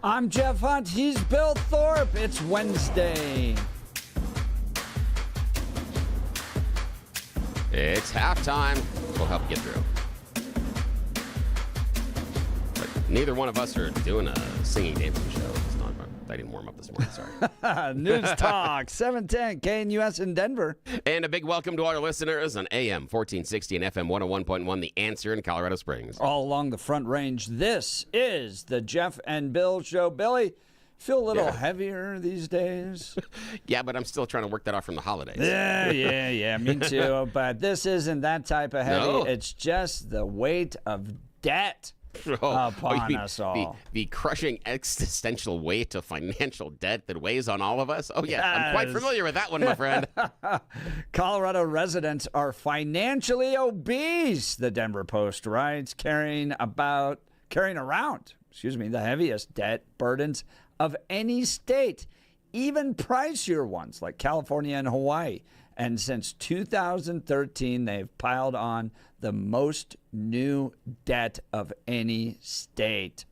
I'm Jeff Hunt. He's Bill Thorpe. It's Wednesday. It's halftime. We'll help you through. But neither one of us are doing a singing dancing show. It's not, I didn't warm up this morning, sorry. News Talk, 710 KNUS in Denver. And a big welcome to all our listeners on AM 1460 and FM 101.1, The Answer in Colorado Springs. All along the Front Range, this is the Jeff and Bill Show. Billy, feel a little heavier these days? Yeah, but I'm still trying to work that off from the holidays. Yeah, me too. But this isn't that type of heavy. No. It's just the weight of debt upon us all. The crushing existential weight of financial debt that weighs on all of us. Oh, yeah, I'm quite familiar with that one, my friend. Colorado residents are financially obese, the Denver Post writes, carrying around the heaviest debt burdens of any state, even pricier ones like California and Hawaii. And since 2013, they've piled on the most new debt of any state.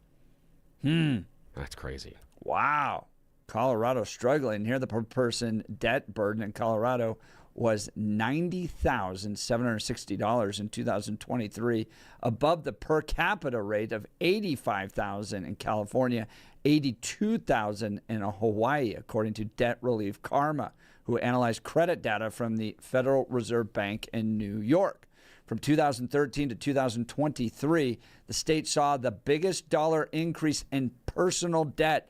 That's crazy. Wow. Colorado struggling. Here, the per person debt burden in Colorado was $90,760 in 2023, above the per capita rate of $85,000 in California, $82,000 in Hawaii, according to Debt Relief Karma, who analyzed credit data from the Federal Reserve Bank in New York. From 2013 to 2023, the state saw the biggest dollar increase in personal debt,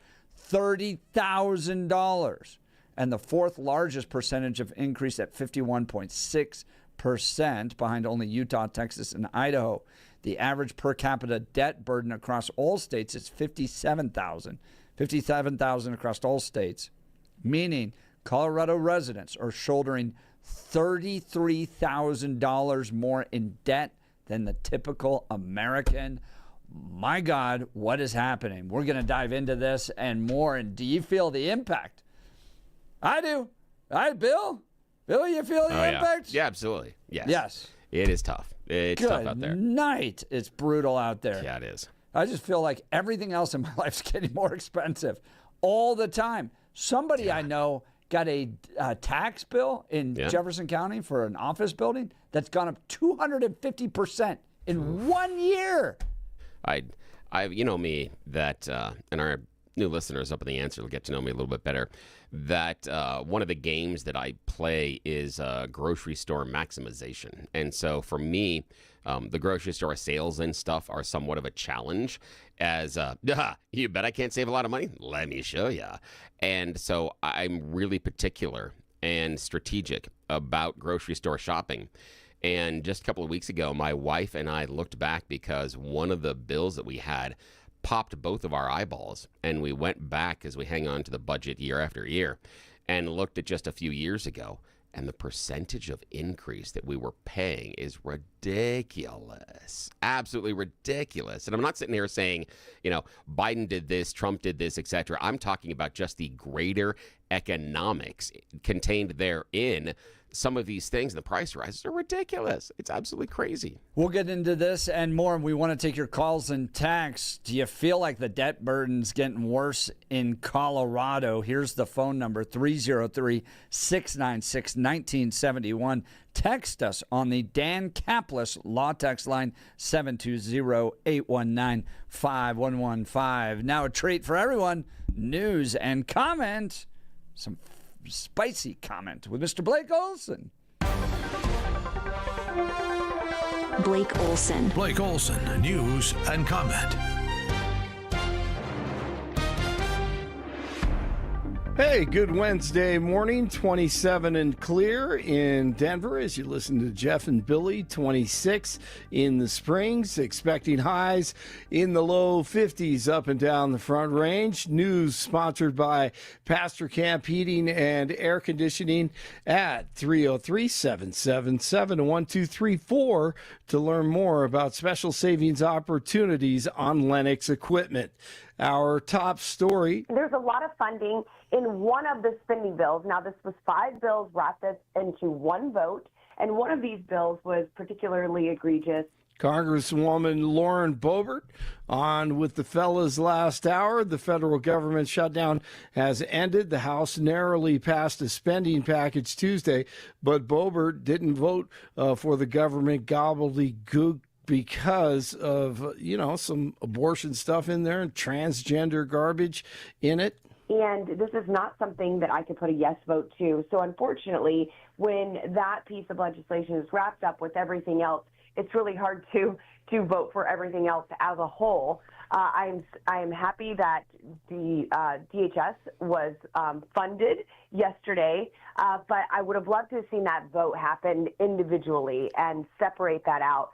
$30,000, and the fourth largest percentage of increase at 51.6%, behind only Utah, Texas, and Idaho. The average per capita debt burden across all states is $57,000 across all states, meaning Colorado residents are shouldering $33,000 more in debt than the typical American. My God, what is happening? We're going to dive into this and more. And do you feel the impact? I do. Bill? Bill, you feel the impact? Yeah, absolutely. Yes. It is tough. It's tough out there. Good night. It's brutal out there. Yeah, it is. I just feel like everything else in my life is getting more expensive all the time. Somebody I know got a tax bill in Jefferson County for an office building that's gone up 250% in 1 year. You know me, that, and our new listeners up in The Answer will get to know me a little bit better, that one of the games that I play is grocery store maximization. And so for me, the grocery store sales and stuff are somewhat of a challenge, as you bet I can't save a lot of money? Let me show you. And so I'm really particular and strategic about grocery store shopping. And just a couple of weeks ago, my wife and I looked back because one of the bills that we had popped both of our eyeballs, and we went back as we hang on to the budget year after year and looked at just a few years ago, and the percentage of increase that we were paying is ridiculous, absolutely ridiculous. And I'm not sitting here saying, Biden did this, Trump did this, etc. I'm talking about just the greater economics contained therein. Some of these things, the price rises are ridiculous. It's absolutely crazy. We'll get into this and more. We want to take your calls and texts. Do you feel like the debt burden's getting worse in Colorado? Here's the phone number, 303-696-1971. Text us on the Dan Caplis Law Text line, 720-819-5115. Now a treat for everyone, news and comment. Some spicy comment with Mr. Blake Olson. Blake Olson. Blake Olson, news and comment. Hey, good Wednesday morning, 27 and clear in Denver as you listen to Jeff and Billy, 26 in the Springs, expecting highs in the low 50s up and down the Front Range. News sponsored by Pastor Camp Heating and Air Conditioning at 303-777-1234 to learn more about special savings opportunities on Lennox equipment. Our top story. There's a lot of funding in one of the spending bills. Now, this was 5 bills wrapped up into one vote, and one of these bills was particularly egregious Congresswoman Lauren Boebert on with the fellas last hour. The federal government shutdown has ended. The House narrowly passed a spending package Tuesday, but Boebert didn't vote for the government gobbledygook because of, some abortion stuff in there and transgender garbage in it. And this is not something that I could put a yes vote to. So unfortunately, when that piece of legislation is wrapped up with everything else, it's really hard to vote for everything else as a whole. I am happy that the DHS was funded yesterday, but I would have loved to have seen that vote happen individually and separate that out.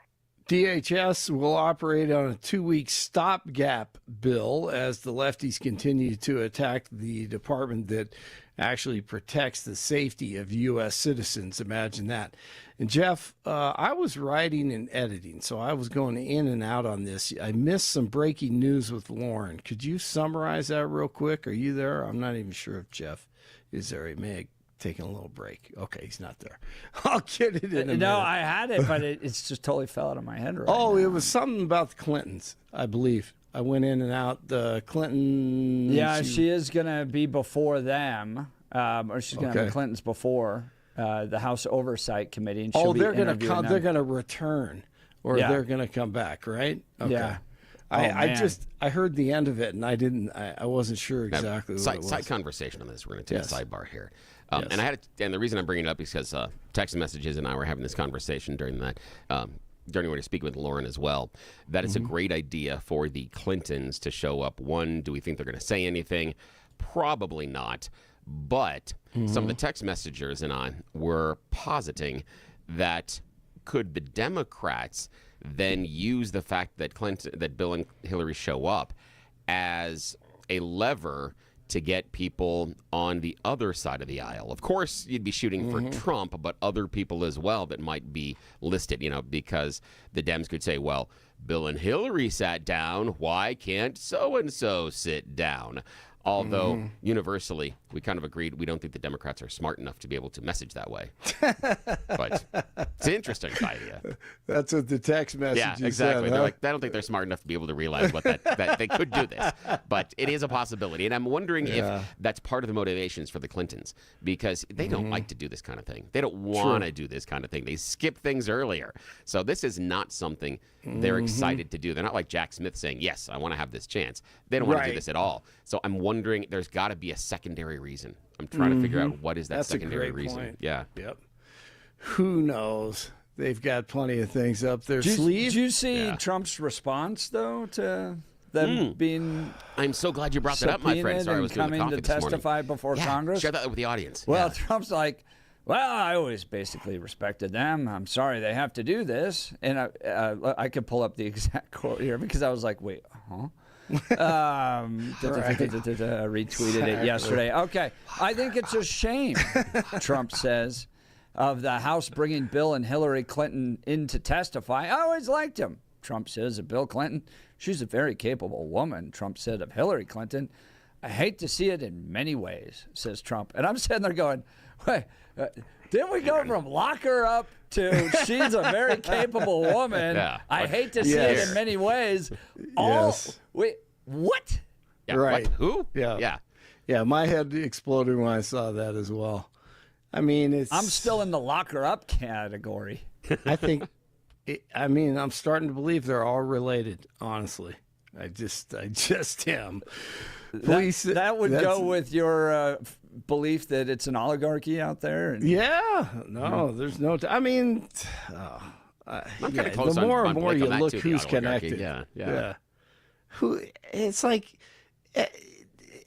DHS will operate on a 2-week stopgap bill as the lefties continue to attack the department that actually protects the safety of U.S. citizens. Imagine that. And Jeff, I was writing and editing, so I was going in and out on this. I missed some breaking news with Lauren. Could you summarize that real quick? Are you there? I'm not even sure if Jeff is there. He may have taken a little break. Okay, he's not there. I'll get it in a minute. No, I had it, but it's just totally fell out of my head right now. It was something about the Clintons, I believe. I went in and out. The Clintons. Yeah, she is going to be before them, or she's going to have the Clintons before the House Oversight Committee. And they're going to come. They're going to return, or they're going to come back, right? Okay. Yeah. I heard the end of it, and I wasn't sure exactly what it was. Side conversation on this. We're going to take a sidebar here. And the reason I'm bringing it up is because text messages and I were having this conversation during that. During when we were speaking with Lauren as well, that it's a great idea for the Clintons to show up. One, do we think they're going to say anything? Probably not. But some of the text messengers and I were positing that could the Democrats then use the fact that Bill and Hillary show up as a lever to get people on the other side of the aisle. Of course, you'd be shooting for Trump, but other people as well that might be listed, because the Dems could say, well, Bill and Hillary sat down. Why can't so-and-so sit down? Although, universally, we kind of agreed we don't think the Democrats are smart enough to be able to message that way. But it's an interesting idea. That's what the text message Yeah, exactly. said, They're huh? like, I don't think they're smart enough to be able to realize that they could do this. But it is a possibility. And I'm wondering if that's part of the motivations for the Clintons, because they don't like to do this kind of thing. They don't want to do this kind of thing. They skip things earlier. So this is not something they're excited to do. They're not like Jack Smith saying, yes, I want to have this chance. They don't want to do this at all. So I'm wondering, there's got to be a secondary reason. I'm trying to figure out what is that secondary reason. Point. Yeah. Yep. Who knows? They've got plenty of things up their sleeve. Did you see Trump's response, though, to them being I'm so glad you brought that up, my friend. Sorry, I was doing the coming coffee to this morning. testify before Congress? Share that with the audience. Well, Yeah. Trump's like, well, I always basically respected them. I'm sorry they have to do this. And I could pull up the exact quote here because I was like, wait, huh? Retweeted it yesterday. Okay. I think it's a shame, Trump says, of the House bringing Bill and Hillary Clinton in to testify. I always liked him, Trump says of Bill Clinton. She's a very capable woman, Trump said of Hillary Clinton. I hate to see it in many ways, says Trump. And I'm sitting there going, wait, didn't we go from lock her up to she's a very capable woman? Yeah. I hate to see it in many ways. Wait, what? Yeah, Right. What? Who? Yeah. Yeah, my head exploded when I saw that as well. I mean, I'm still in the lock her up category. I think, I'm starting to believe they're all related, honestly. I just am. That would go with your belief that it's an oligarchy out there. And There's no. I'm kind of close the more on and more Blake you on that look too, who's the oligarchy. connected. Yeah. Who? It's like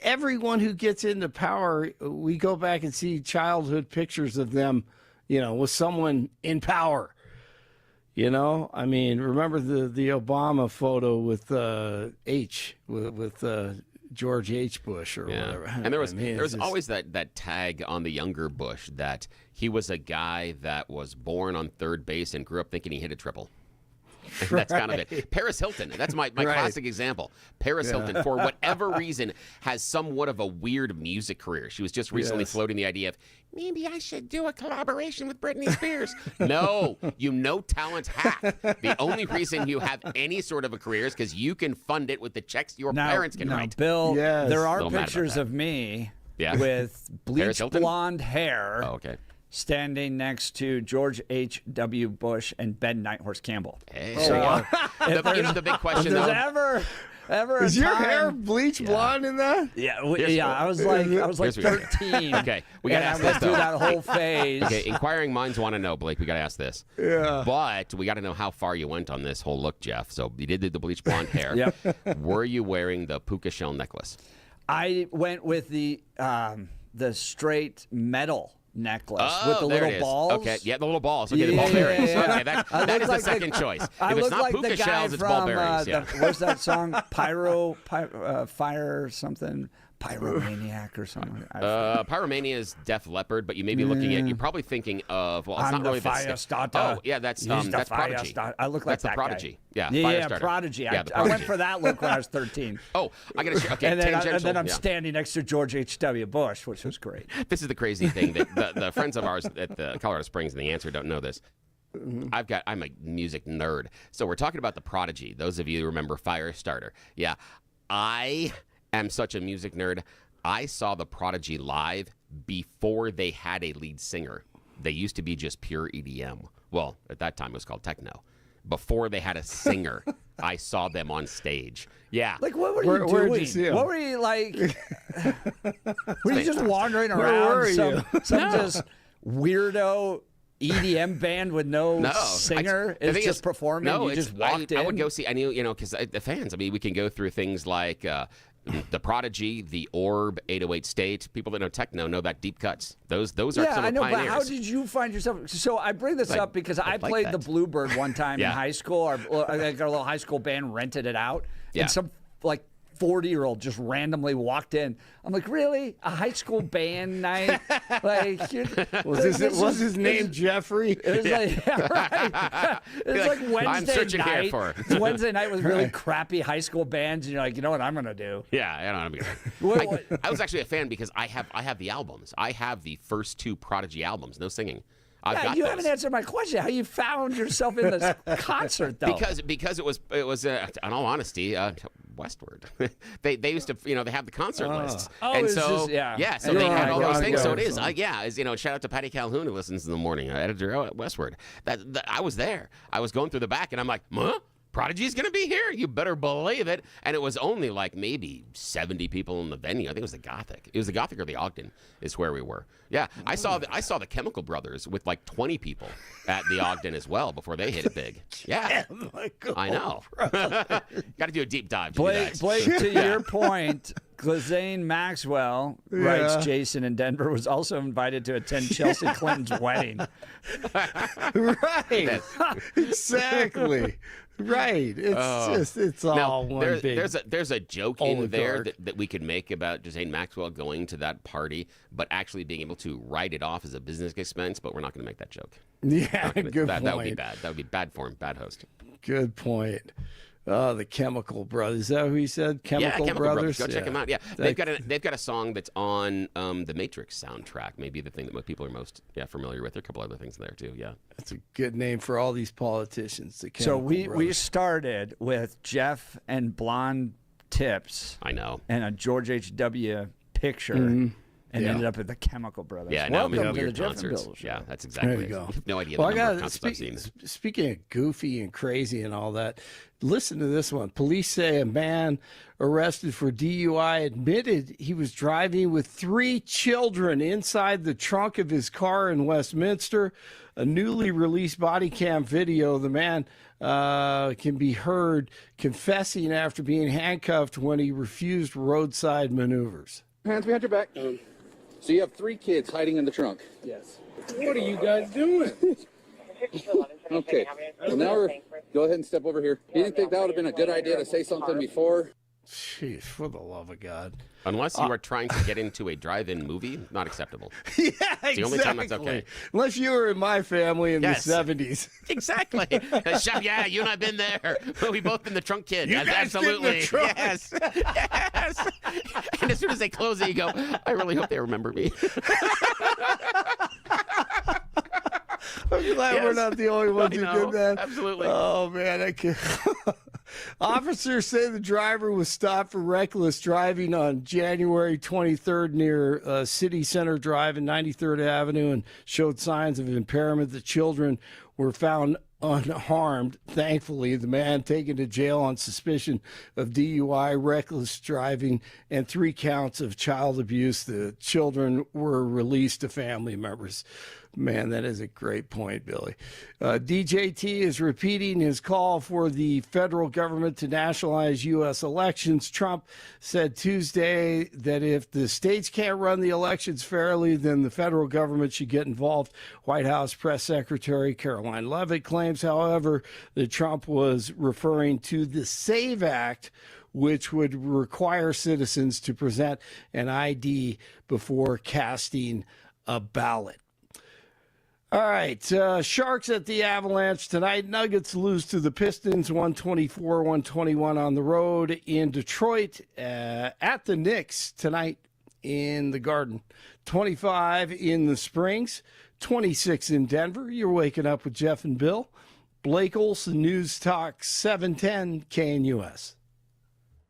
everyone who gets into power. We go back and see childhood pictures of them, with someone in power. Remember the Obama photo with George H. Bush or whatever. And there was always that tag on the younger Bush that he was a guy that was born on third base and grew up thinking he hit a triple. That's kind of it. Paris Hilton. That's my classic example. Paris Hilton, for whatever reason, has somewhat of a weird music career. She was just recently floating the idea of, maybe I should do a collaboration with Britney Spears. No, you no-talent hack. The only reason you have any sort of a career is because you can fund it with the checks your parents can write. Bill, there are pictures of me with bleached blonde hair. Oh, okay. Standing next to George H.W. Bush and Ben Nighthorse Campbell. Hey, so, the big question, though. Ever is your hair bleach blonde in that? Yeah, I was like 13. Okay, we got to ask this, through that whole phase. Okay, inquiring minds want to know, Blake. We got to ask this. Yeah. But we got to know how far you went on this whole look, Jeff. So you did the bleach blonde hair. Yep. Were you wearing the puka shell necklace? I went with the straight metal necklace with the little balls. Okay, the little balls. Okay, the ball bearings. Okay, that is the second choice. If it's not puka shells, it's ball bearings. What's that song? Fire something. Pyromaniac or something. Pyromania is Def Leppard, but you may be looking at. You're probably thinking of. Well, it's not really that. Oh, yeah, that's Prodigy. I look like that's the Prodigy. Guy. Yeah, Prodigy. Yeah, I went for that look when I was 13. Oh, I got to share. Okay, and then I'm standing next to George H.W. Bush, which was great. This is the crazy thing that the friends of ours at the Colorado Springs and The Answer don't know this. I'm a music nerd, so we're talking about the Prodigy. Those of you who remember Firestarter, I am such a music nerd. I saw the Prodigy live before they had a lead singer. They used to be just pure EDM. Well, at that time it was called techno. Before they had a singer, I saw them on stage. Yeah. Like, what were you doing? What were you like? Were you just wandering around some just weirdo EDM band with no singer? It's just performing. No, you just walked in. I would go see. I knew, because the fans. I mean, we can go through things like the Prodigy, the Orb, 808 State. People that know techno know that deep cuts. Those are some of the pioneers. But how did you find yourself? So I bring this up because I played the Bluebird one time in high school. Our little high school band rented it out, and some 40-year-old just randomly walked in. I'm like, really? A high school band night? Was his name Jeffrey? It was right. It was like Wednesday I'm searching night. here for. Wednesday night was really crappy high school bands, and you're like, you know what I'm gonna do? Yeah, I don't know. I was actually a fan because I have the albums. I have the first 2 Prodigy albums. No singing. You haven't answered my question. How you found yourself in this concert, though? Because it was in all honesty, Westward. they used to, they have the concert lists, and so so they had all those things. So it is, shout out to Patty Calhoun who listens in the morning, editor at Westward. I was there. I was going through the back, and I'm like, huh? Prodigy's going to be here. You better believe it. And it was only like maybe 70 people in the venue. I think it was the Gothic. It was the Gothic or the Ogden is where we were. Yeah, I saw the Chemical Brothers with like 20 people at the Ogden as well before they hit it big. Yeah, I know. Got to do a deep dive. Blake, to your point, Glazane Maxwell writes, Jason in Denver was also invited to attend Chelsea Clinton's wedding. Right. Exactly. Right. It's all one big. There's a joke in there that we could make about Jazane Maxwell going to that party, but actually being able to write it off as a business expense. But we're not going to make that joke. Yeah, good point. That would be bad. That would be bad form, bad host. Good point. The Chemical Brothers. Is that who he said? Chemical Brothers. Go check them out. Yeah, they've got a song that's on the Matrix soundtrack. Maybe the thing that most people are most familiar with. There are a couple other things in there too. Yeah, that's a good name for all these politicians. The Chemical Brothers. We started with Jeff and blonde tips. I know. And a George H.W. picture. Mm-hmm. And ended up at the Chemical Brothers. Yeah, welcome to the weird Jeff concerts. and Bill Show. Yeah, that's exactly there you go. I have no idea the number of concerts I've seen. Speaking of goofy and crazy and all that, listen to this one. Police say a man arrested for DUI admitted he was driving with 3 children inside the trunk of his car in Westminster. A newly released body cam video, the man can be heard confessing after being handcuffed when he refused roadside maneuvers. Hands behind your back. So you have 3 kids hiding in the trunk? Yes. What are you guys doing? Okay. Well, now go ahead and step over here. You didn't think that would have been a good idea to say something before? Jeez, for the love of God. Unless you are trying to get into a drive-in movie, not acceptable. Yeah, It's the only time that's okay. Unless you were in my family in Yes. the 70s. Exactly. Yeah, you and I've been there. We both been the trunk kid. You guys get in the Absolutely. trunk. Yes. Yes. And as soon as they close it, you go, I really hope they remember me. I'm glad we're not the only ones who I know. did that. Absolutely. Oh, man. I can't. Officers say the driver was stopped for reckless driving on January 23rd near City Center Drive and 93rd Avenue and showed signs of impairment. The children were found unharmed. Thankfully, the man taken to jail on suspicion of DUI, reckless driving, and 3 counts of child abuse. The children were released to family members. Man, that is a great point, Billy. DJT is repeating his call for the federal government to nationalize U.S. elections. Trump said Tuesday that if the states can't run the elections fairly, then the federal government should get involved. White House Press Secretary Caroline Leavitt claims, however, that Trump was referring to the SAVE Act, which would require citizens to present an ID before casting a ballot. All right, Sharks at the Avalanche tonight. Nuggets lose to the Pistons 124-121 on the road in Detroit. At the Knicks tonight in the Garden. 25 in the Springs, 26 in Denver. You're waking up with Jeff and Bill. Blake Olson, News Talk 710 KNUS.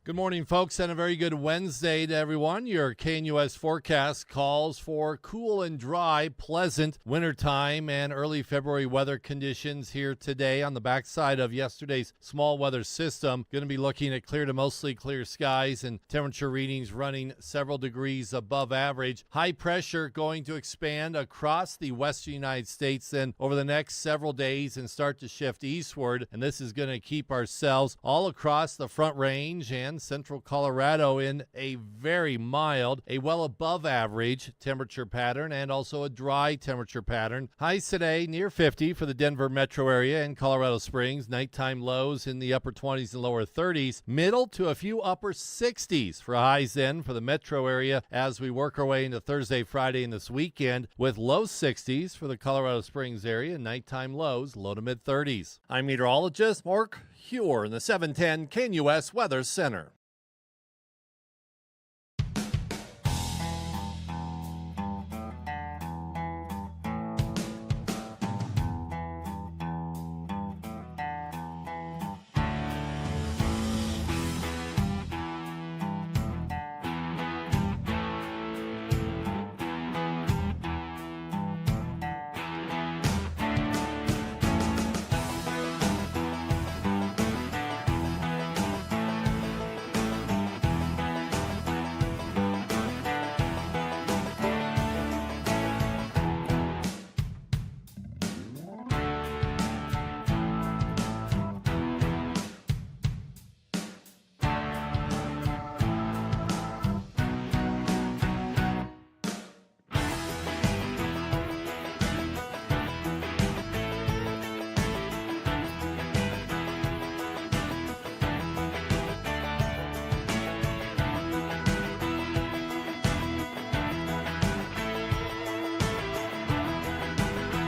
Good morning, folks, and a very good Wednesday to everyone. Your KNUS forecast calls for cool and dry, pleasant wintertime and early February weather conditions here today on the backside of yesterday's small weather system. Going to be looking at clear to mostly clear skies and temperature readings running several degrees above average. High pressure going to expand across the western United States then over the next several days and start to shift eastward. And this is going to keep ourselves all across the Front Range and central Colorado in a very mild, a well above average temperature pattern and also a dry temperature pattern. Highs today near 50 for the Denver metro area and Colorado Springs. Nighttime lows in the upper 20s and lower 30s. Middle to a few upper 60s for highs then for the metro area as we work our way into Thursday, Friday, and this weekend with low 60s for the Colorado Springs area. Nighttime lows low to mid 30s. I'm meteorologist Mark Huer in the 710 KNUS Weather Center.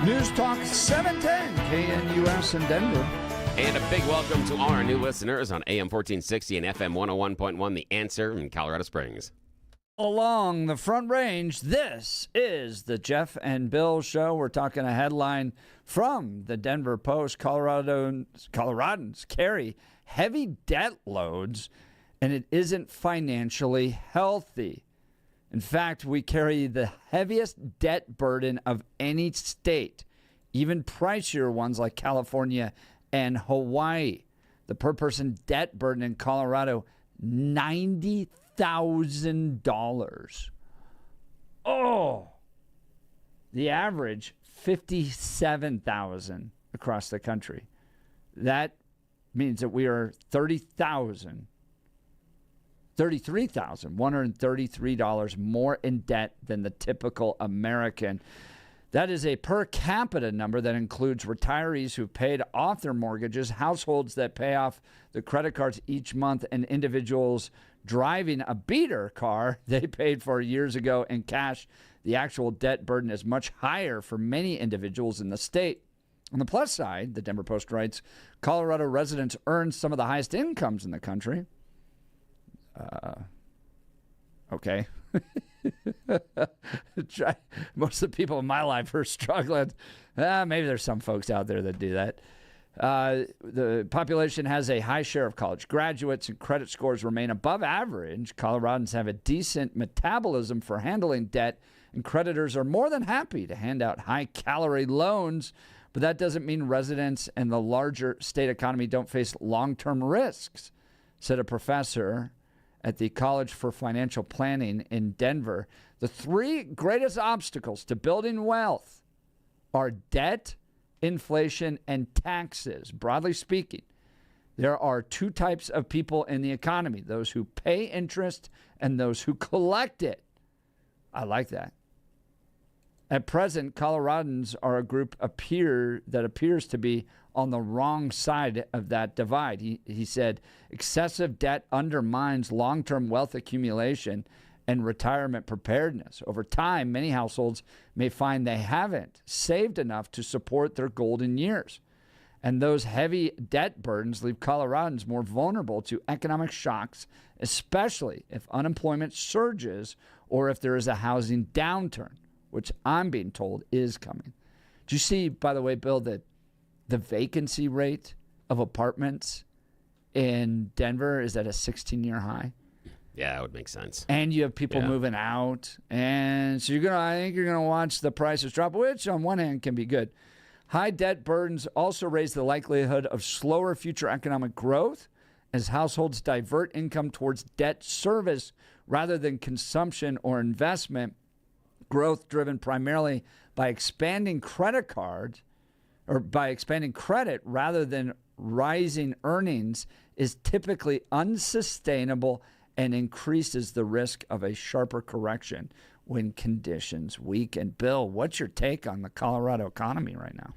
News Talk 710 KNUS in Denver. And a big welcome to all our new listeners on AM 1460 and FM 101.1, The Answer in Colorado Springs. Along the Front Range, this is the Jeff and Bill Show. We're talking a headline from the Denver Post. Coloradans carry heavy debt loads, and it isn't financially healthy. In fact, we carry the heaviest debt burden of any state, even pricier ones like California and Hawaii. The per-person debt burden in Colorado, $90,000. Oh, the average, $57,000 across the country. That means that we are $33,133 more in debt than the typical American. That is a per capita number that includes retirees who've paid off their mortgages, households that pay off the credit cards each month, and individuals driving a beater car they paid for years ago in cash. The actual debt burden is much higher for many individuals in the state. On the plus side, the Denver Post writes, Colorado residents earn some of the highest incomes in the country. Okay. Most of the people in my life are struggling. Maybe there's some folks out there that do that. The population has a high share of college graduates, and credit scores remain above average. Coloradans have a decent metabolism for handling debt, and creditors are more than happy to hand out high-calorie loans. But that doesn't mean residents and the larger state economy don't face long-term risks, said a professor at the College for Financial Planning in Denver. The three greatest obstacles to building wealth are debt, inflation, and taxes. Broadly speaking, there are two types of people in the economy, those who pay interest and those who collect it. I like that. At present, Coloradans are a group that appears to be on the wrong side of that divide. He said, excessive debt undermines long-term wealth accumulation and retirement preparedness. Over time, many households may find they haven't saved enough to support their golden years. And those heavy debt burdens leave Coloradans more vulnerable to economic shocks, especially if unemployment surges or if there is a housing downturn, which I'm being told is coming. Do you see, by the way, Bill, that the vacancy rate of apartments in Denver is at a 16-year high? Yeah, that would make sense. And you have people moving out. And so I think you're going to watch the prices drop, which on one hand can be good. High debt burdens also raise the likelihood of slower future economic growth as households divert income towards debt service rather than consumption or investment. Growth driven primarily by expanding credit rather than rising earnings is typically unsustainable and increases the risk of a sharper correction when conditions weaken. Bill, what's your take on the Colorado economy right now?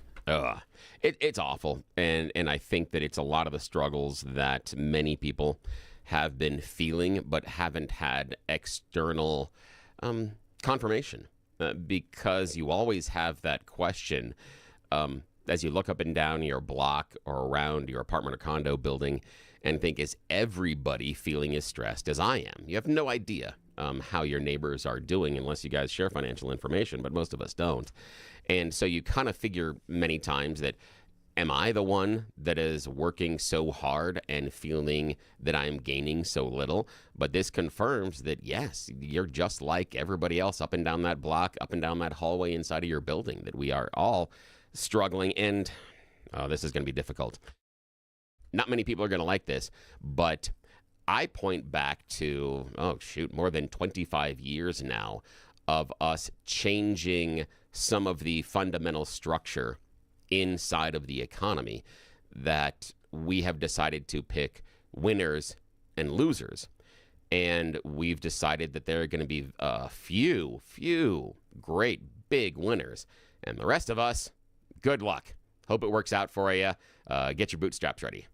It's awful, and I think that it's a lot of the struggles that many people have been feeling but haven't had external confirmation, because you always have that question as you look up and down your block or around your apartment or condo building and think, is everybody feeling as stressed as I am? You have no idea how your neighbors are doing unless you guys share financial information, but most of us don't. And so you kind of figure many times that, am I the one that is working so hard and feeling that I'm gaining so little? But this confirms that, yes, you're just like everybody else up and down that block, up and down that hallway inside of your building, that we are all struggling. And this is going to be difficult. Not many people are going to like this, but I point back to, more than 25 years now of us changing some of the fundamental structure inside of the economy, that we have decided to pick winners and losers. And we've decided that there are going to be a few great big winners. And the rest of us, good luck. Hope it works out for you. Get your bootstraps ready.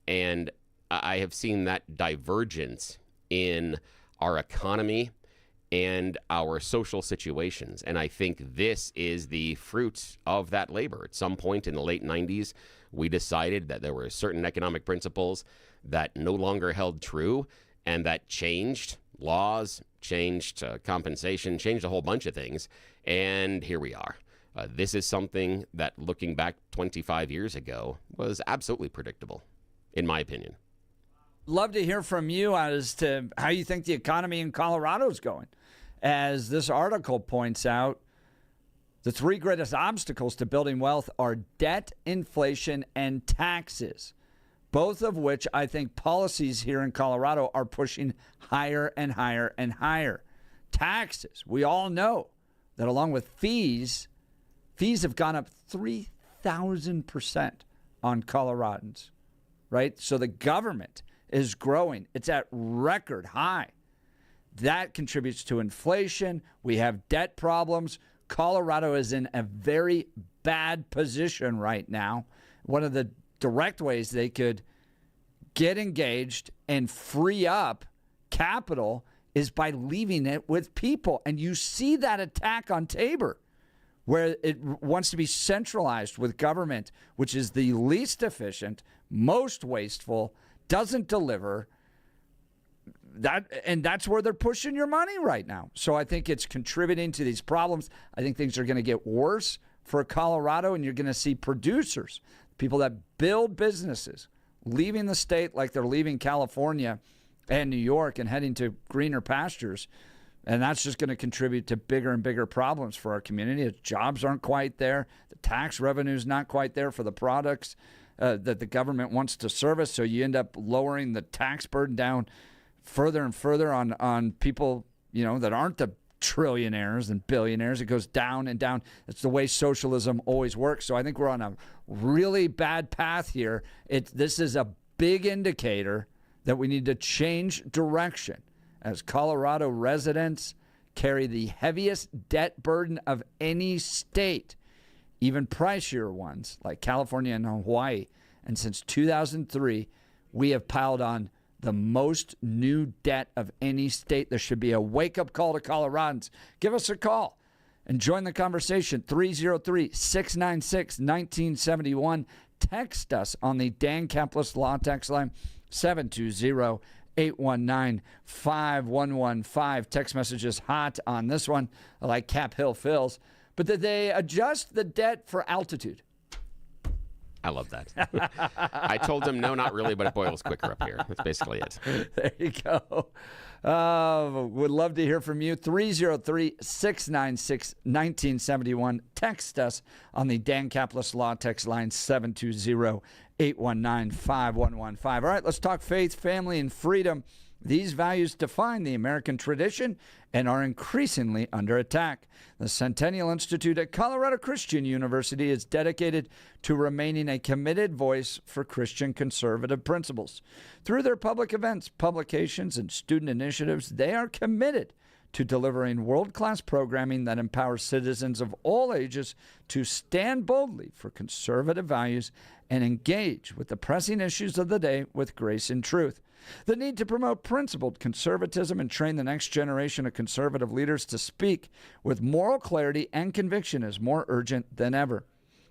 And I have seen that divergence in our economy and our social situations. And I think this is the fruit of that labor. At some point in the late 90s, we decided that there were certain economic principles that no longer held true, and that changed laws, changed compensation, changed a whole bunch of things. And here we are. This is something that, looking back 25 years ago, was absolutely predictable, in my opinion. Love to hear from you as to how you think the economy in Colorado is going. As this article points out, the three greatest obstacles to building wealth are debt, inflation, and taxes, both of which I think policies here in Colorado are pushing higher and higher and higher. Taxes, we all know that along with fees have gone up 3,000% on Coloradans, right? So the government is growing. It's at record high. That contributes to inflation. We have debt problems. Colorado is in a very bad position right now. One of the direct ways they could get engaged and free up capital is by leaving it with people. And you see that attack on Tabor, where it wants to be centralized with government, which is the least efficient, most wasteful, doesn't deliver. That's where they're pushing your money right now. So I think it's contributing to these problems. I think things are going to get worse for Colorado, and you're going to see producers, people that build businesses, leaving the state like they're leaving California and New York and heading to greener pastures. And that's just going to contribute to bigger and bigger problems for our community. The jobs aren't quite there. The tax revenue's not quite there for the products that the government wants to service. So you end up lowering the tax burden down further and further on people, that aren't the trillionaires and billionaires. It goes down and down. It's the way socialism always works. So I think we're on a really bad path here. This is a big indicator that we need to change direction, as Colorado residents carry the heaviest debt burden of any state, even pricier ones like California and Hawaii. And since 2003, we have piled on the most new debt of any state. There should be a wake-up call to Coloradans. Give us a call and join the conversation. 303-696-1971. Text us on the Dan Caplis Law Text line, 720-819-5115. Text messages hot on this one, like Cap Hill Phil's. But did they adjust the debt for altitude? I love that. I told him, no, not really, but it boils quicker up here. That's basically it. There you go. Would love to hear from you. 303-696-1971. Text us on the Dan Caplis Law Text line, 720-819-5115. All right, let's talk faith, family, and freedom. These values define the American tradition and are increasingly under attack. The Centennial Institute at Colorado Christian University is dedicated to remaining a committed voice for Christian conservative principles. Through their public events, publications, and student initiatives, they are committed to delivering world-class programming that empowers citizens of all ages to stand boldly for conservative values and engage with the pressing issues of the day with grace and truth. The need to promote principled conservatism and train the next generation of conservative leaders to speak with moral clarity and conviction is more urgent than ever.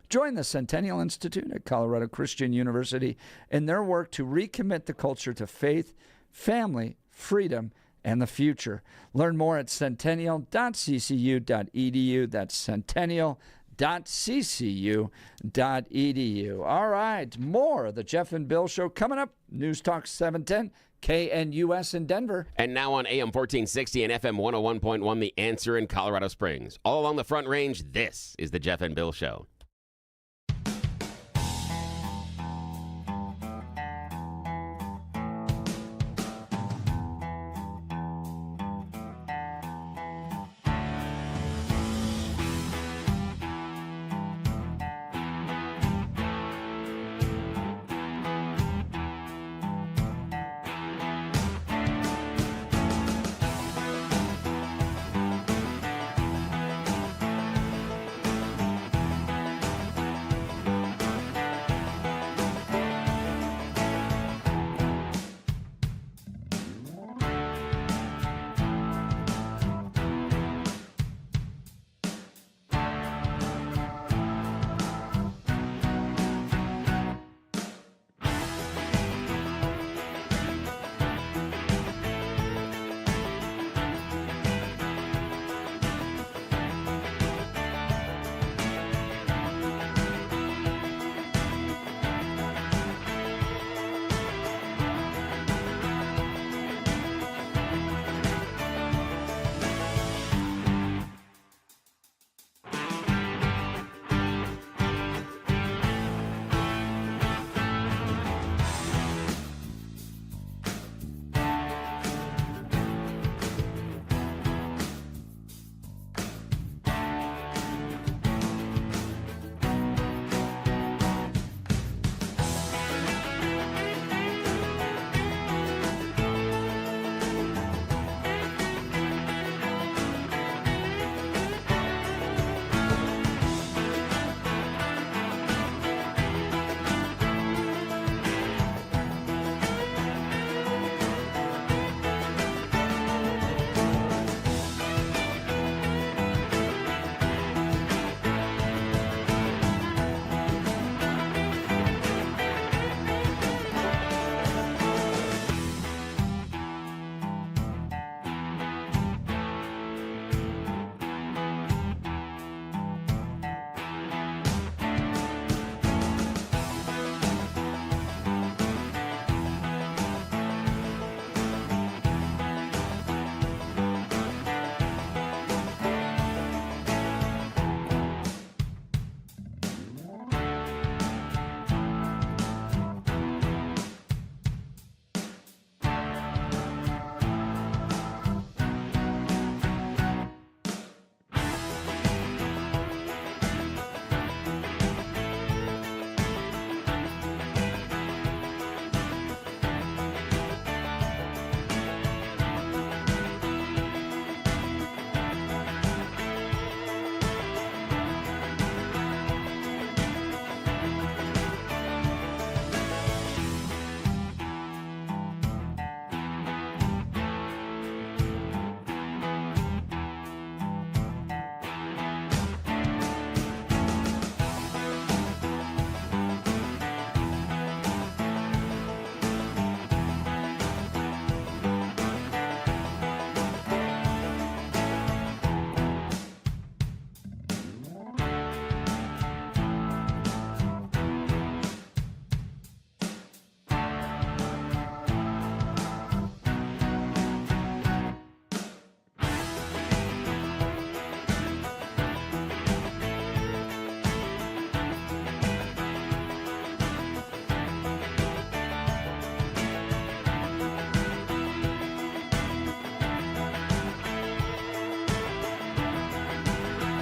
Join the Centennial Institute at Colorado Christian University in their work to recommit the culture to faith, family, freedom, and the future. Learn more at centennial.ccu.edu. That's centennial.ccu.edu. All right, more of the Jeff and Bill Show coming up. News Talk 710, KNUS in Denver. And now on AM 1460 and FM 101.1, The Answer in Colorado Springs. All along the Front Range, this is the Jeff and Bill Show.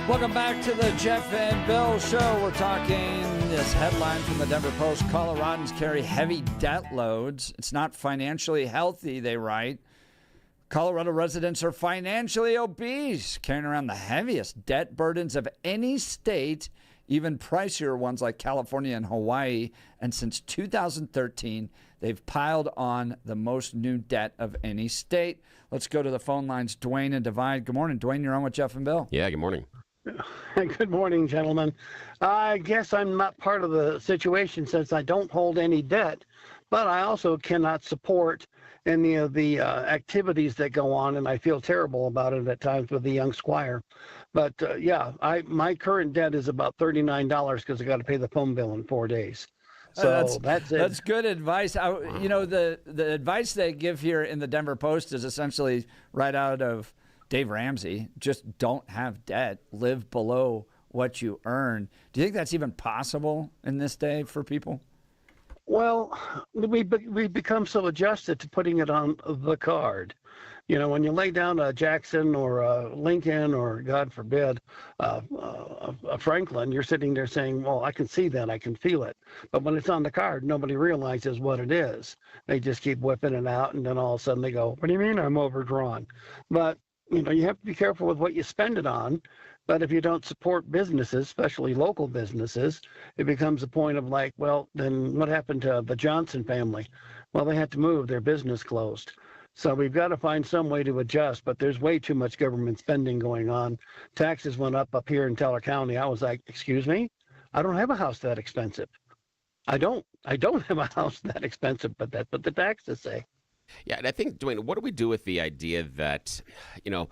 Welcome back to the Jeff and Bill Show. We're talking this headline from the Denver Post. Coloradans carry heavy debt loads. It's not financially healthy, they write. Colorado residents are financially obese, carrying around the heaviest debt burdens of any state, even pricier ones like California and Hawaii. And since 2013, they've piled on the most new debt of any state. Let's go to the phone lines. Dwayne and Divide. Good morning, Dwayne. You're on with Jeff and Bill. Yeah, good morning. Good morning, gentlemen. I guess I'm not part of the situation since I don't hold any debt, but I also cannot support any of the activities that go on, and I feel terrible about it at times with the young squire. But my current debt is about $39 because I got to pay the phone bill in 4 days. So that's it. That's good advice. You know, the advice they give here in the Denver Post is essentially right out of Dave Ramsey. Just don't have debt. Live below what you earn. Do you think that's even possible in this day for people? Well, we become so adjusted to putting it on the card. You know, when you lay down a Jackson or a Lincoln or, God forbid, a Franklin, you're sitting there saying, well, I can see that, I can feel it. But when it's on the card, nobody realizes what it is. They just keep whipping it out, and then all of a sudden they go, what do you mean I'm overdrawn? But, you know, you have to be careful with what you spend it on. But if you don't support businesses, especially local businesses, it becomes a point of like, well, then what happened to the Johnson family? Well, they had to move, their business closed. So we've got to find some way to adjust, but there's way too much government spending going on. Taxes went up here in Teller County. I was like, excuse me? I don't have a house that expensive. I don't have a house that expensive, but that's what the taxes say. Yeah, and I think, Dwayne, what do we do with the idea that, you know,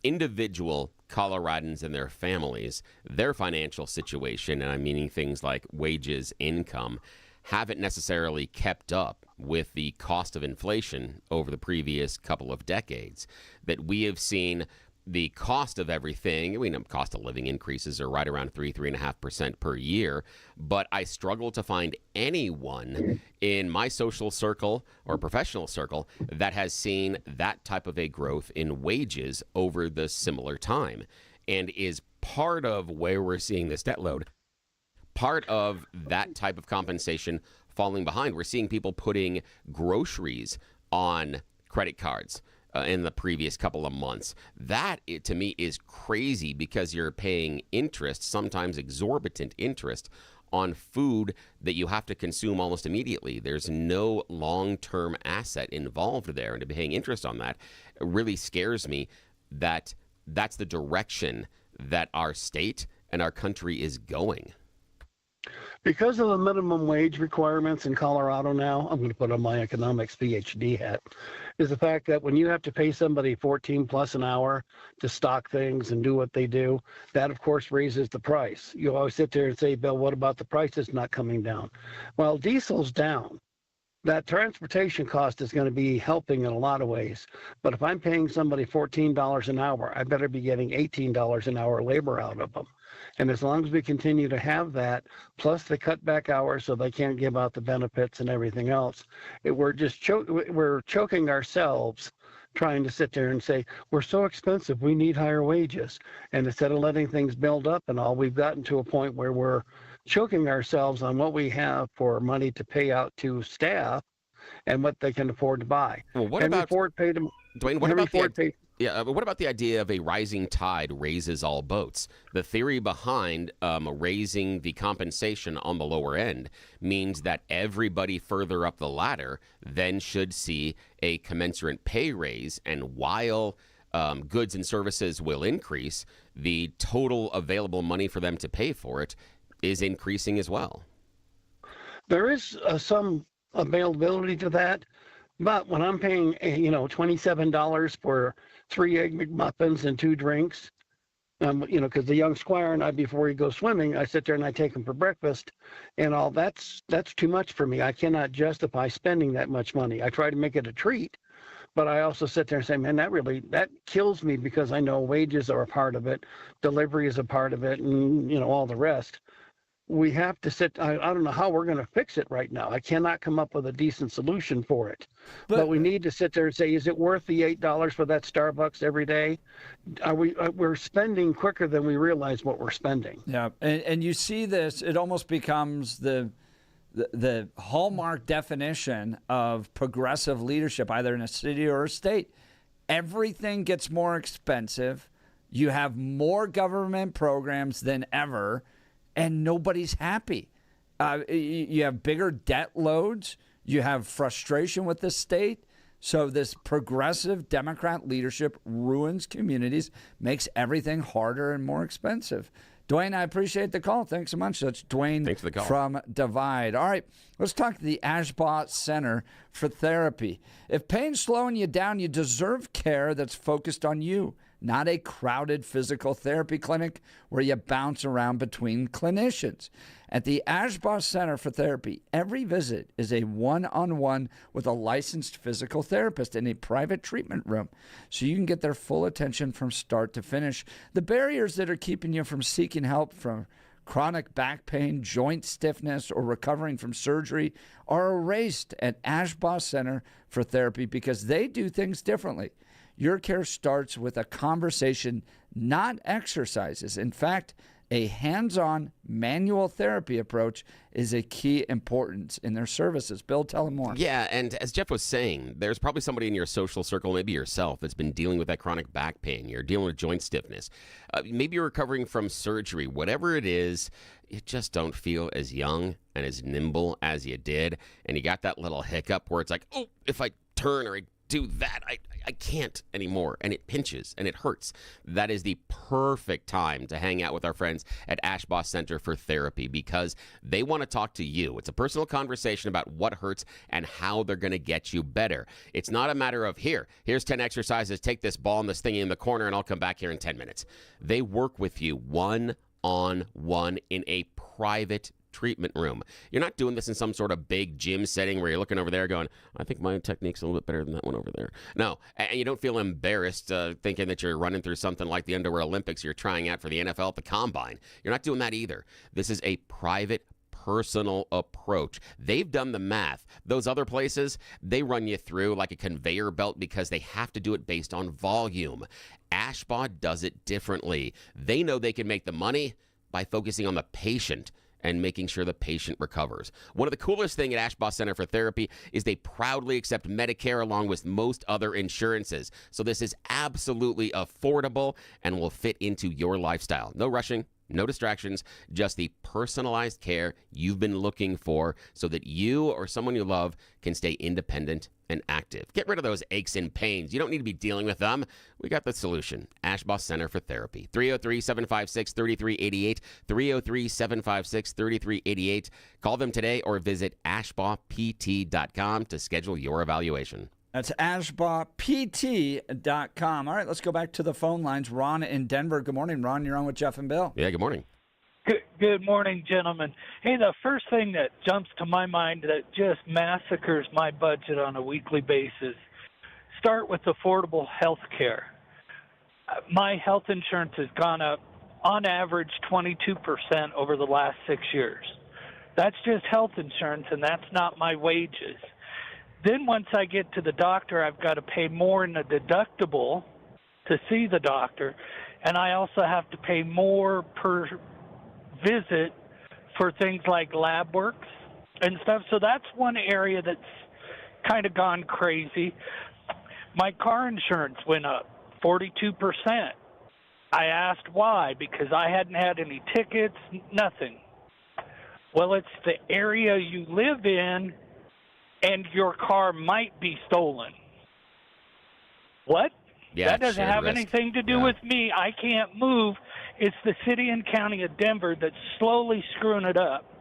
individual Coloradans and their families, their financial situation, and I'm meaning things like wages, income, haven't necessarily kept up with the cost of inflation over the previous couple of decades, that we have seen the cost of everything, we know cost of living increases are right around 3.5% per year, but I struggle to find anyone in my social circle or professional circle that has seen that type of a growth in wages over the similar time, and is part of where we're seeing this debt load. Part of that type of compensation falling behind. We're seeing people putting groceries on credit cards in the previous couple of months. That, to me, is crazy because you're paying interest, sometimes exorbitant interest, on food that you have to consume almost immediately. There's no long-term asset involved there, and to be paying interest on that really scares me that that's the direction that our state and our country is going. Because of the minimum wage requirements in Colorado now, I'm going to put on my economics PhD hat, is the fact that when you have to pay somebody 14 plus an hour to stock things and do what they do, that of course raises the price. You always sit there and say, Bill, what about the prices not coming down? Well, diesel's down. That transportation cost is going to be helping in a lot of ways. But if I'm paying somebody $14 an hour, I better be getting $18 an hour labor out of them. And as long as we continue to have that, plus the cutback hours so they can't give out the benefits and everything else, we're choking ourselves trying to sit there and say, we're so expensive, we need higher wages. And instead of letting things build up and all, we've gotten to a point where we're choking ourselves on what we have for money to pay out to staff and what they can afford to buy. Well, what Henry about Ford paid them? Dwayne? What Henry about Ford the what about the idea of a rising tide raises all boats? The theory behind raising the compensation on the lower end means that everybody further up the ladder then should see a commensurate pay raise, and while goods and services will increase, the total available money for them to pay for it is increasing as well. There is some availability to that, but when I'm paying, $27 for 3 Egg McMuffins and 2 drinks, because the young squire and I, before he goes swimming, I sit there and I take him for breakfast, and all that's too much for me. I cannot justify spending that much money. I try to make it a treat, but I also sit there and say, man, that kills me, because I know wages are a part of it, delivery is a part of it, and all the rest. we have to sit. I don't know how we're going to fix it right now. I cannot come up with a decent solution for it. But we need to sit there and say, is it worth the $8 for that Starbucks every day? We're spending quicker than we realize what we're spending. Yeah, and you see this, it almost becomes the hallmark definition of progressive leadership, either in a city or a state. Everything gets more expensive. You have more government programs than ever, and nobody's happy. You have bigger debt loads. You have frustration with the state. So this progressive Democrat leadership ruins communities, makes everything harder and more expensive. Dwayne, I appreciate the call. Thanks so much. That's Dwayne Thanks for the call. from Divide. All right, let's talk to the Ashbaugh Center for Therapy. If pain's slowing you down, you deserve care that's focused on you, not a crowded physical therapy clinic where you bounce around between clinicians. At the Ashbaugh Center for Therapy, every visit is a one-on-one with a licensed physical therapist in a private treatment room, so you can get their full attention from start to finish. The barriers that are keeping you from seeking help from chronic back pain, joint stiffness, or recovering from surgery are erased at Ashbaugh Center for Therapy because they do things differently. Your care starts with a conversation, not exercises. In fact, a hands-on manual therapy approach is a key importance in their services. Bill, tell them more. Yeah, and as Jeff was saying, there's probably somebody in your social circle, maybe yourself, that's been dealing with that chronic back pain. You're dealing with joint stiffness. Maybe you're recovering from surgery. Whatever it is, you just don't feel as young and as nimble as you did. And you got that little hiccup where it's like, oh, if I turn or I do that, I can't anymore, and it pinches and it hurts. That is the perfect time to hang out with our friends at Ashbaugh Center for Therapy because they want to talk to you. It's a personal conversation about what hurts and how they're going to get you better. It's not a matter of here's 10 exercises, take this ball and this thingy in the corner, and I'll come back here in 10 minutes. They work with you one-on-one in a private treatment room. You're not doing this in some sort of big gym setting where you're looking over there going, I think my technique's a little bit better than that one over there. No, and you don't feel embarrassed thinking that you're running through something like the Underwear Olympics you're trying out for the NFL at the Combine. You're not doing that either. This is a private, personal approach. They've done the math. Those other places, they run you through like a conveyor belt because they have to do it based on volume. Ashbaugh does it differently. They know they can make the money by focusing on the patient and making sure the patient recovers. One of the coolest things at Ashbaugh Center for Therapy is they proudly accept Medicare along with most other insurances. So this is absolutely affordable and will fit into your lifestyle. No rushing, no distractions, just the personalized care you've been looking for so that you or someone you love can stay independent and active. Get rid of those aches and pains. You don't need to be dealing with them. We got the solution. Ashbaugh Center for Therapy. 303-756-3388. 303-756-3388. Call them today or visit ashbaughpt.com to schedule your evaluation. That's ashbaughpt.com. All right, let's go back to the phone lines. Ron in Denver. Good morning, Ron. You're on with Jeff and Bill. Yeah, good morning. Good morning, gentlemen. Hey, the first thing that jumps to my mind that just massacres my budget on a weekly basis, start with affordable health care. My health insurance has gone up on average 22% over the last 6 years. That's just health insurance, and that's not my wages. Then once I get to the doctor, I've got to pay more in a deductible to see the doctor, and I also have to pay more per visit for things like lab works and stuff. So that's one area that's kind of gone crazy. My car insurance went up 42%. I asked why, because I hadn't had any tickets, nothing. Well, it's the area you live in and your car might be stolen. What? Yeah, that doesn't have risk. Anything to do with me. I can't move. It's the city and county of Denver that's slowly screwing it up.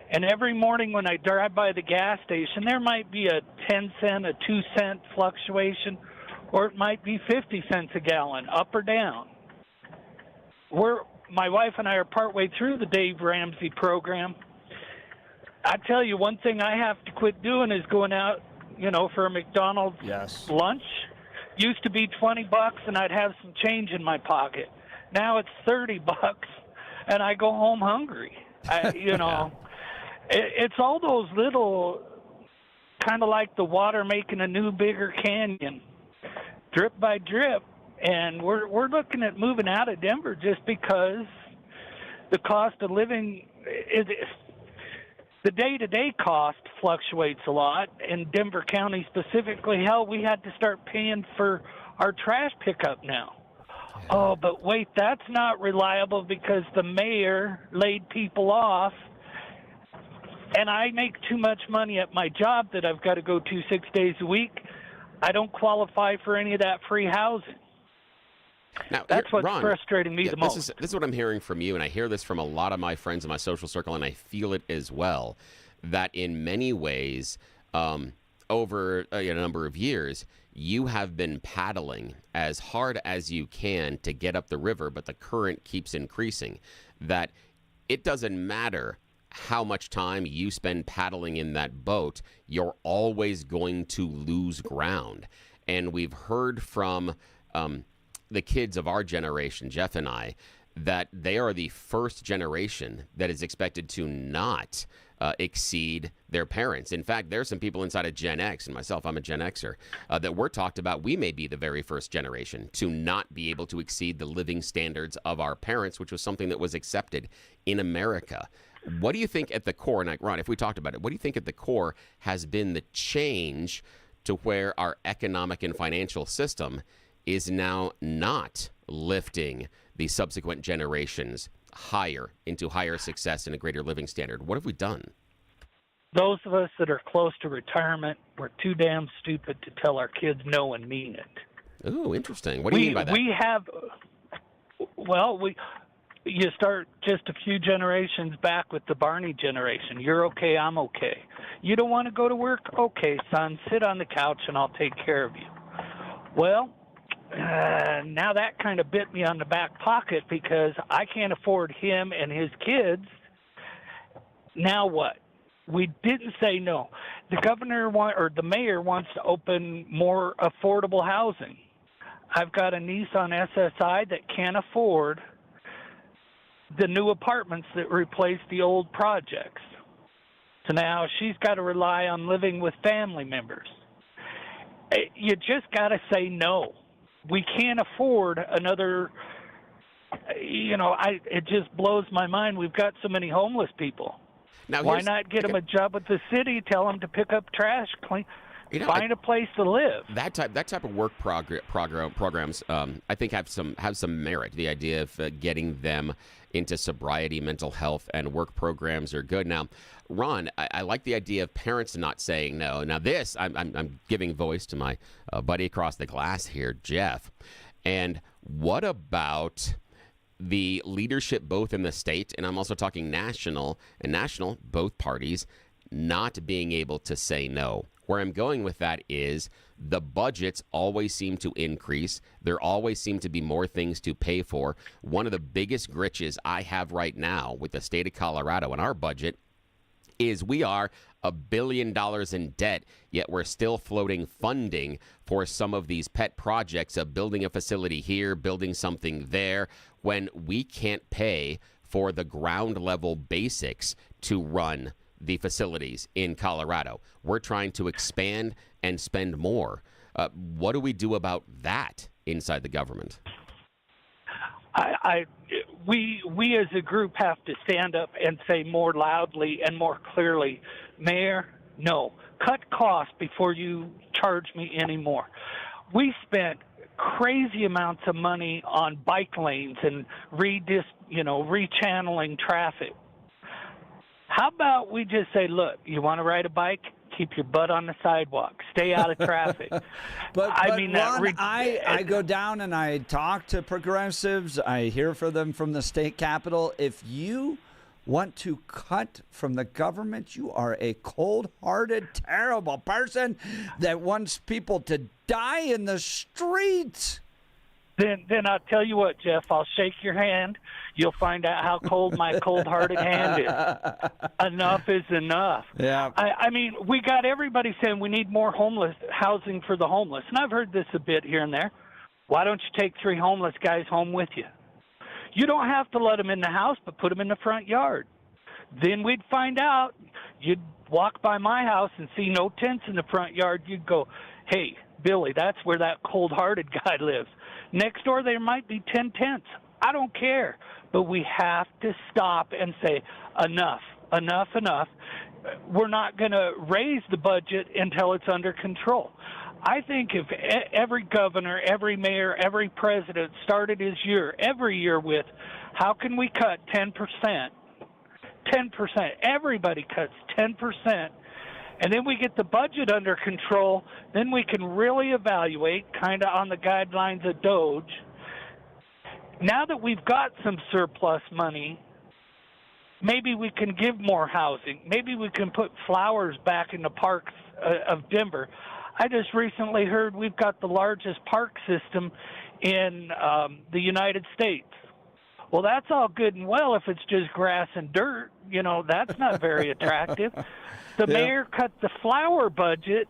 And every morning when I drive by the gas station, there might be a 10-cent, a 2-cent fluctuation, or it might be 50 cents a gallon, up or down. My wife and I are partway through the Dave Ramsey program. I tell you, one thing I have to quit doing is going out, for a McDonald's lunch. Used to be $20 and I'd have some change in my pocket. Now it's $30 and I go home hungry. It's all those little, kind of like the water making a new, bigger canyon, drip by drip. And we're looking at moving out of Denver just because the cost of living the day-to-day cost fluctuates a lot. In Denver County specifically, hell, we had to start paying for our trash pickup now. Yeah. Oh, but wait, that's not reliable because the mayor laid people off, and I make too much money at my job that I've got to go to 6 days a week. I don't qualify for any of that free housing. Now, that's what's Ron, frustrating me the most. This is what I'm hearing from you, and I hear this from a lot of my friends in my social circle, and I feel it as well, that in many ways, over a number of years, you have been paddling as hard as you can to get up the river, but the current keeps increasing. That it doesn't matter how much time you spend paddling in that boat, you're always going to lose ground. And we've heard from the kids of our generation, Jeff and I, that they are the first generation that is expected to not exceed their parents. In fact, there are some people inside of Gen X, and myself, I'm a Gen Xer, that we're talked about. We may be the very first generation to not be able to exceed the living standards of our parents, which was something that was accepted in America. What do you think at the core, and Ron, if we talked about it, what do you think at the core has been the change to where our economic and financial system is now not lifting the subsequent generations higher into higher success and a greater living standard? What have we done? Those of us that are close to retirement, we're too damn stupid to tell our kids no and mean it. Ooh, interesting. What do you mean by that? You start just a few generations back with the Barney generation. You're okay, I'm okay. You don't want to go to work? Okay, son, sit on the couch and I'll take care of you. Well, now that kind of bit me on the back pocket because I can't afford him and his kids. Now what? We didn't say no. The the mayor wants to open more affordable housing. I've got a niece on SSI that can't afford the new apartments that replace the old projects. So now she's got to rely on living with family members. You just got to say no. We can't afford another, it just blows my mind. We've got so many homeless people. Now, why not get them a job with the city, tell them to pick up trash, clean, find a place to live? That type of work programs, I think have some merit. The idea of getting them into sobriety, mental health, and work programs are good. Now, Ron, I like the idea of parents not saying no. Now, this I'm giving voice to my buddy across the glass here, Jeff. And what about the leadership both in the state, and I'm also talking national, both parties, not being able to say no? Where I'm going with that is the budgets always seem to increase. There always seem to be more things to pay for. One of the biggest glitches I have right now with the state of Colorado and our budget is we are $1 billion in debt, yet we're still floating funding for some of these pet projects of building a facility here, building something there, when we can't pay for the ground level basics to run the facilities in Colorado. We're trying to expand and spend more. What do we do about that inside the government? We as a group have to stand up and say more loudly and more clearly, Mayor, no, cut costs before you charge me anymore. We spent crazy amounts of money on bike lanes and rechanneling traffic. How about we just say, look, you want to ride a bike? Keep your butt on the sidewalk. Stay out of traffic. But Ron, I go down and I talk to progressives. I hear from them from the state capitol. If you want to cut from the government, you are a cold-hearted, terrible person that wants people to die in the streets. Then I'll tell you what, Jeff, I'll shake your hand. You'll find out how cold my cold-hearted hand is. Enough is enough. Yeah. I mean, we got everybody saying we need more homeless housing for the homeless. And I've heard this a bit here and there. Why don't you take 3 homeless guys home with you? You don't have to let them in the house, but put them in the front yard. then we'd find out. You'd walk by my house and see no tents in the front yard. You'd go, hey, Billy, that's where that cold-hearted guy lives. Next door there might be 10 tents. I don't care. But we have to stop and say, enough. We're not going to raise the budget until it's under control. I think if every governor, every mayor, every president started every year with, how can we cut 10%? 10%. Everybody cuts 10%. And then we get the budget under control, then we can really evaluate, kind of on the guidelines of Doge. Now that we've got some surplus money, maybe we can give more housing. Maybe we can put flowers back in the parks of Denver. I just recently heard we've got the largest park system in the United States. Well, that's all good and well if it's just grass and dirt. You know, that's not very attractive. The mayor cut the flower budget,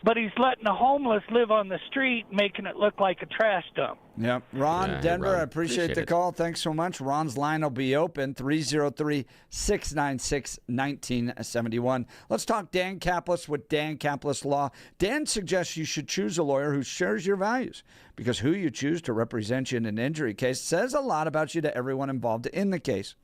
but he's letting the homeless live on the street, making it look like a trash dump. Yep. Ron, Denver, Ron, I appreciate the it. call. Thanks so much. Ron's line will be open, 303-696-1971. Let's talk Dan Caplis with Dan Caplis Law. Dan suggests you should choose a lawyer who shares your values because who you choose to represent you in an injury case says a lot about you to everyone involved in the case.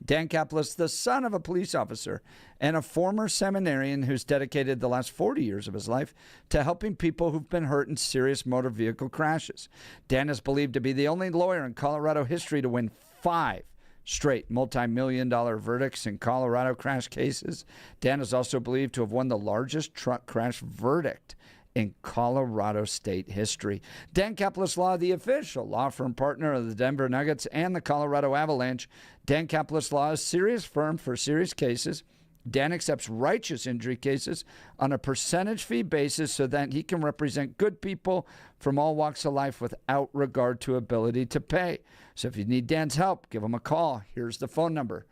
Dan Caplis, the son of a police officer and a former seminarian who's dedicated the last 40 years of his life to helping people who've been hurt in serious motor vehicle crashes. Dan is believed to be the only lawyer in Colorado history to win 5 straight multi-million-dollar verdicts in Colorado crash cases. Dan is also believed to have won the largest truck crash verdict in Colorado state history. Dan Caplis Law, the official law firm partner of the Denver Nuggets and the Colorado Avalanche. Dan Caplis Law is a serious firm for serious cases. Dan accepts righteous injury cases on a percentage fee basis so that he can represent good people from all walks of life without regard to ability to pay. So if you need Dan's help, give him a call. Here's the phone number,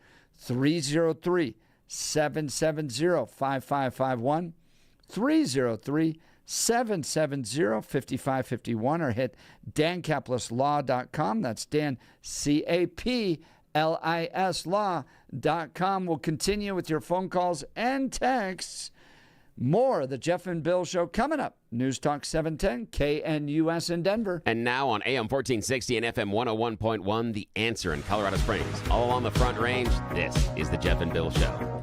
303-770-5551, 303-770-5551, or hit dancaplisLaw.com. That's Dan, CAPLIS Law.com. We'll continue with your phone calls and texts. More of the Jeff and Bill Show coming up. News Talk 710, KNUS in Denver. And now on AM 1460 and FM 101.1, The Answer in Colorado Springs. All along the Front Range, this is the Jeff and Bill Show.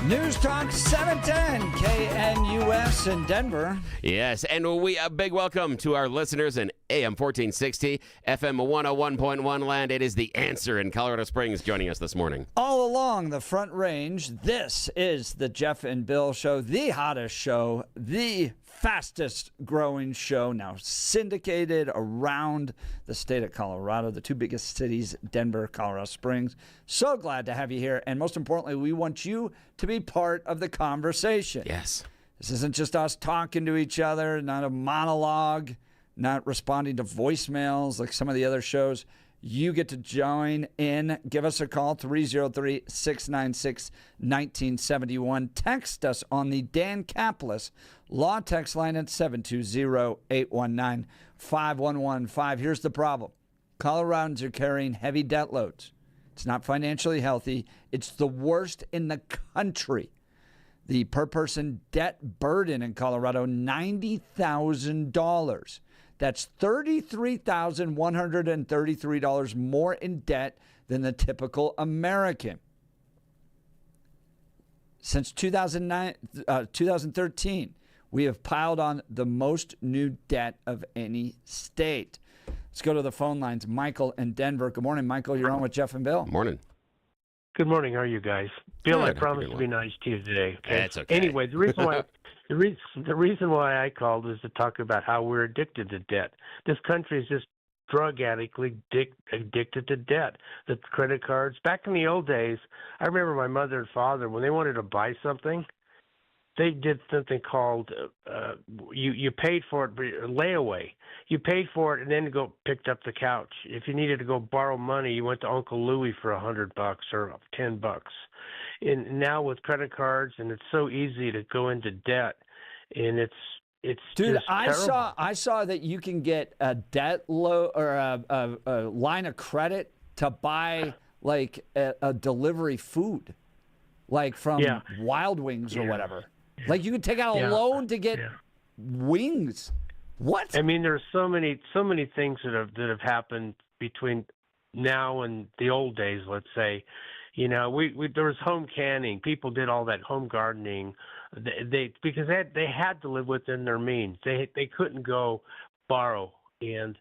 News Talk 710 KNUS in Denver. Yes, and a big welcome to our listeners in AM 1460, FM 101.1 land. It is The Answer in Colorado Springs joining us this morning. All along the Front Range, this is the Jeff and Bill Show, the hottest show, the fastest growing show, now syndicated around the state of Colorado, the two biggest cities, Denver, Colorado Springs. So glad to have you here. And most importantly, we want you to be part of the conversation. Yes. This isn't just us talking to each other, not a monologue, not responding to voicemails like some of the other shows. You get to join in. Give us a call, 303-696-1971. Text us on the Dan Caplis Law text line at 720-819-5115. Here's the problem. Coloradans are carrying heavy debt loads. It's not financially healthy. It's the worst in the country. The per-person debt burden in Colorado, $90,000. That's $33,133 more in debt than the typical American. Since 2013, we have piled on the most new debt of any state. Let's go to the phone lines. Michael in Denver. Good morning, Michael. You're on with Jeff and Bill. Morning. Good morning. How are you guys? Bill, Good. I promise to be nice to you today. Okay? That's okay. Anyway, the reason why I called is to talk about how we're addicted to debt. This country is just drug addictly addicted to debt. The credit cards. Back in the old days, I remember my mother and father, when they wanted to buy something, they did something called you paid for it layaway. You paid for it and then go picked up the couch. If you needed to go borrow money, you went to Uncle Louie for $100 or $10. And now with credit cards, and it's so easy to go into debt, and it's dude, just terrible. I saw that you can get a debt load or a line of credit to buy like a delivery food, like from Wild Wings or whatever. Like you can take out a loan to get wings. What? I mean, there's so many things that have happened between now and the old days. Let's say, you know, there was home canning. People did all that home gardening. Because they had to live within their means. They couldn't go borrow, and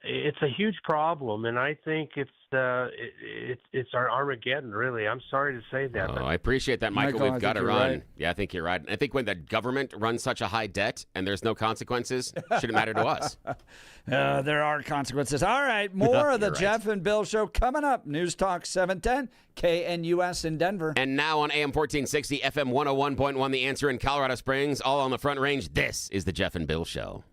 it's a huge problem. And I think it's our Armageddon, really. I'm sorry to say that. I appreciate that, Michael. We've got to run. Right. Yeah, I think you're right. I think when the government runs such a high debt and there's no consequences, shouldn't matter to us. There are consequences. All right, more of the Jeff and Bill Show coming up. News Talk 710, KNUS in Denver. And now on AM 1460, FM 101.1, The Answer in Colorado Springs, all on the Front Range. This is the Jeff and Bill Show.